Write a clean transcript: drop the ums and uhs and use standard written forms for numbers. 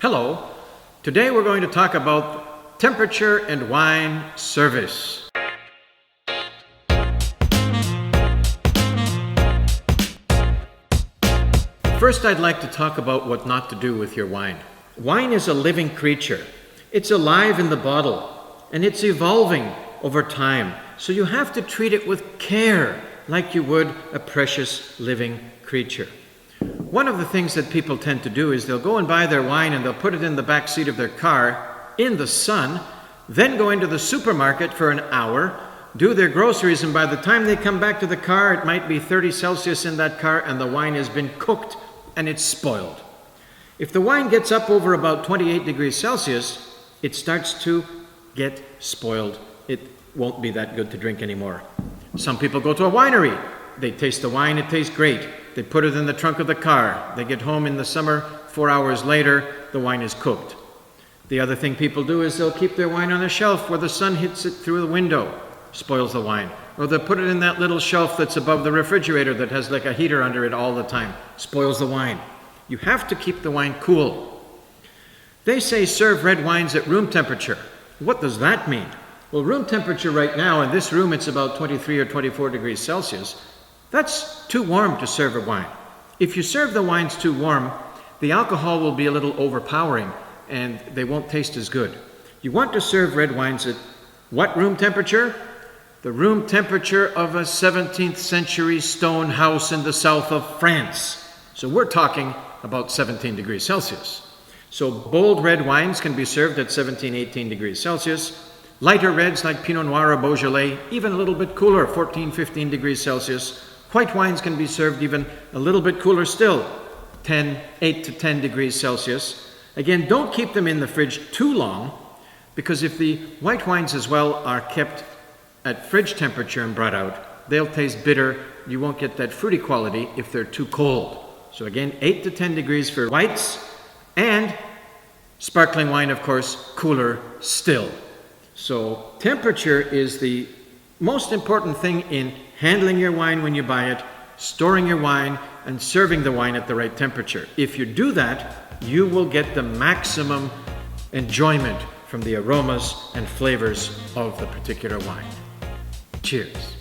Hello. Today we're going to talk about temperature and wine service. First, I'd like to talk about what not to do with your wine. Wine is a living creature. It's alive in the bottle, and it's evolving over time. So you have to treat it with care, like you would a precious living creature. One of the things that people tend to do is they'll go and buy their wine and they'll put it in the back seat of their car in the sun, then go into the supermarket for an hour, do their groceries, and by the time they come back to the car, it might be 30 Celsius in that car and the wine has been cooked and it's spoiled. If the wine gets up over about 28 degrees Celsius, it starts to get spoiled. It won't be that good to drink anymore. Some people go to a winery. They taste the wine, it tastes great. They put it in the trunk of the car. They get home in the summer, 4 hours later, the wine is cooked. The other thing people do is they'll keep their wine on a shelf where the sun hits it through the window, spoils the wine. Or they'll put it in that little shelf that's above the refrigerator that has like a heater under it all the time, spoils the wine. You have to keep the wine cool. They say serve red wines at room temperature. What does that mean? Well, room temperature right now, in this room it's about 23 or 24 degrees Celsius. That's too warm to serve a wine. If you serve the wines too warm, the alcohol will be a little overpowering and they won't taste as good. You want to serve red wines at what room temperature? The room temperature of a 17th century stone house in the south of France. So we're talking about 17 degrees Celsius. So bold red wines can be served at 17, 18 degrees Celsius. Lighter reds like Pinot Noir or Beaujolais, even a little bit cooler, 14, 15 degrees Celsius. White wines can be served even a little bit cooler still, 8 to 10 degrees Celsius. Again, don't keep them in the fridge too long, because if the white wines as well are kept at fridge temperature and brought out, they'll taste bitter. You won't get that fruity quality if they're too cold. So again, 8 to 10 degrees for whites, and sparkling wine, of course, cooler still. So temperature is the most important thing in handling your wine when you buy it, storing your wine, and serving the wine at the right temperature. If you do that, you will get the maximum enjoyment from the aromas and flavors of the particular wine. Cheers.